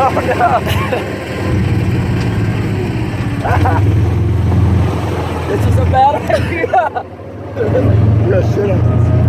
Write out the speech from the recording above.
This is a bad idea. Yeah, shit on this.